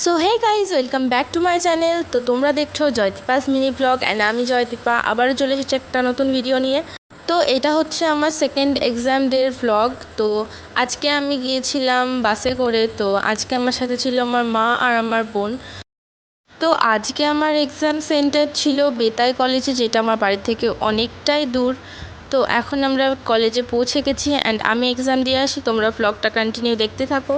So hey guys, welcome back to my channel. তো তোমরা দেখছো জয়দীপাস মিনি ব্লগ অ্যান্ড আমি জয়দীপা আবারও চলে এসেছি একটা নতুন ভিডিও নিয়ে। তো এটা হচ্ছে আমার সেকেন্ড এক্সাম ডের ভ্লগ। তো আজকে আমি গিয়েছিলাম বাসে করে। তো আজকে আমার সাথে ছিল আমার মা আর আমার বোন। তো আজকে আমার এক্সাম সেন্টার ছিল বেতাই কলেজে, যেটা আমার বাড়ি থেকে অনেকটাই দূর। তো এখন আমরা কলেজে পৌঁছে গেছি অ্যান্ড আমি এক্সাম দিয়ে আসি, তোমরা ভ্লগটা কন্টিনিউ দেখতে থাকো।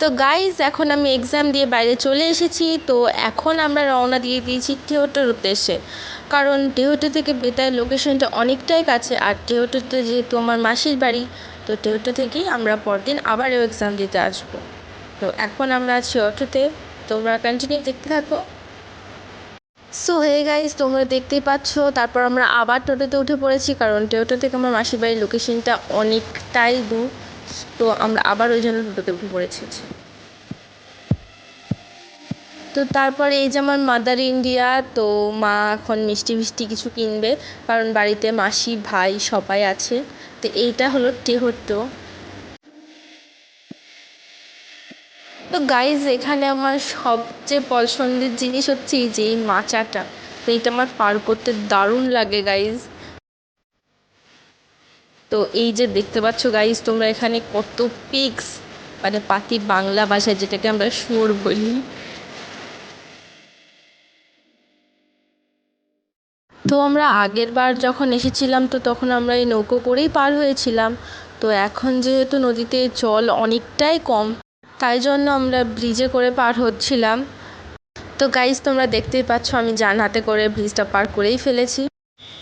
তো গাইজ, এখন আমি এক্সাম দিয়ে বাইরে চলে এসেছি। তো এখন আমরা রওনা দিয়ে দিয়েছি টেহোটোর উদ্দেশ্যে, কারণ টেহোটো থেকে বেতায়ের লোকেশনটা অনেকটাই কাছে। আর টেহোটোতে যেহেতু আমার মাসির বাড়ি, তো টেহোটো থেকেই আমরা পরদিন আবারও এক্সাম দিতে আসবো। তো এখন আমরা আছি অটোতে, তোমরা কন্টিনিউ দেখতে থাকো। সো হে গাইজ, তোমরা দেখতেই পাচ্ছ, তারপর আমরা আবার টোটোতে উঠে পড়েছি, কারণ টেহোটো থেকে আমার মাসির বাড়ির লোকেশনটা অনেকটাই দূর। তো আমরা আবার ওই জন্য টোটোতে উঠে পড়েছি। তো তারপরে এই যে আমার মাদার ইন্ডিয়া। তো মা এখন মিষ্টি মিষ্টি কিছু কিনবে, কারণ বাড়িতে মাসি ভাই সবাই আছে। তো এইটা হলো টেহট্টো। তো গাইজ, এখানে আমার সবচেয়ে পছন্দের জিনিস হচ্ছে এই যে এই মাচাটা। তো এইটা আমার পার করতে দারুণ লাগে গাইজ। তো এই যে দেখতে পাচ্ছ গাইজ তোমরা, এখানে কত পিক্স, মানে পাতি বাংলা ভাষায় যেটাকে আমরা শুয়োর বলি। তো আমরা আগের বার যখন এসেছিলাম, তো তখন আমরা এই নৌকো করেই পার হয়েছিলাম। তো এখন যেহেতু নদীতে জল অনেকটাই কম, তাই জন্য আমরা ব্রিজে করে পার হচ্ছিলাম। তো গাইজ, তোমরা দেখতেই পাচ্ছ আমি যান হাতে করে ব্রিজটা পার করেই ফেলেছি।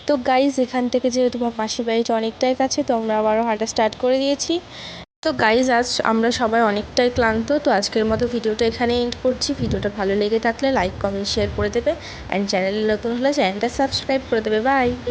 তো গাইজ, এখান থেকে যেহেতু আমার মাসির বাড়িটা অনেকটাই কাছে, তো আমরা আবারও হাঁটা স্টার্ট করে দিয়েছি। তো গাইজ, আজ আমরা সবাই অনেকটাই ক্লান্ত। তো আজকের মতো ভিডিওটা এখানে এন্ড করছি। ভিডিওটা ভালো লেগে থাকলে লাইক কমেন্ট শেয়ার করে দেবে অ্যান্ড চ্যানেলে নতুন হলে চ্যানেলটা সাবস্ক্রাইব করে দেবে। বাই।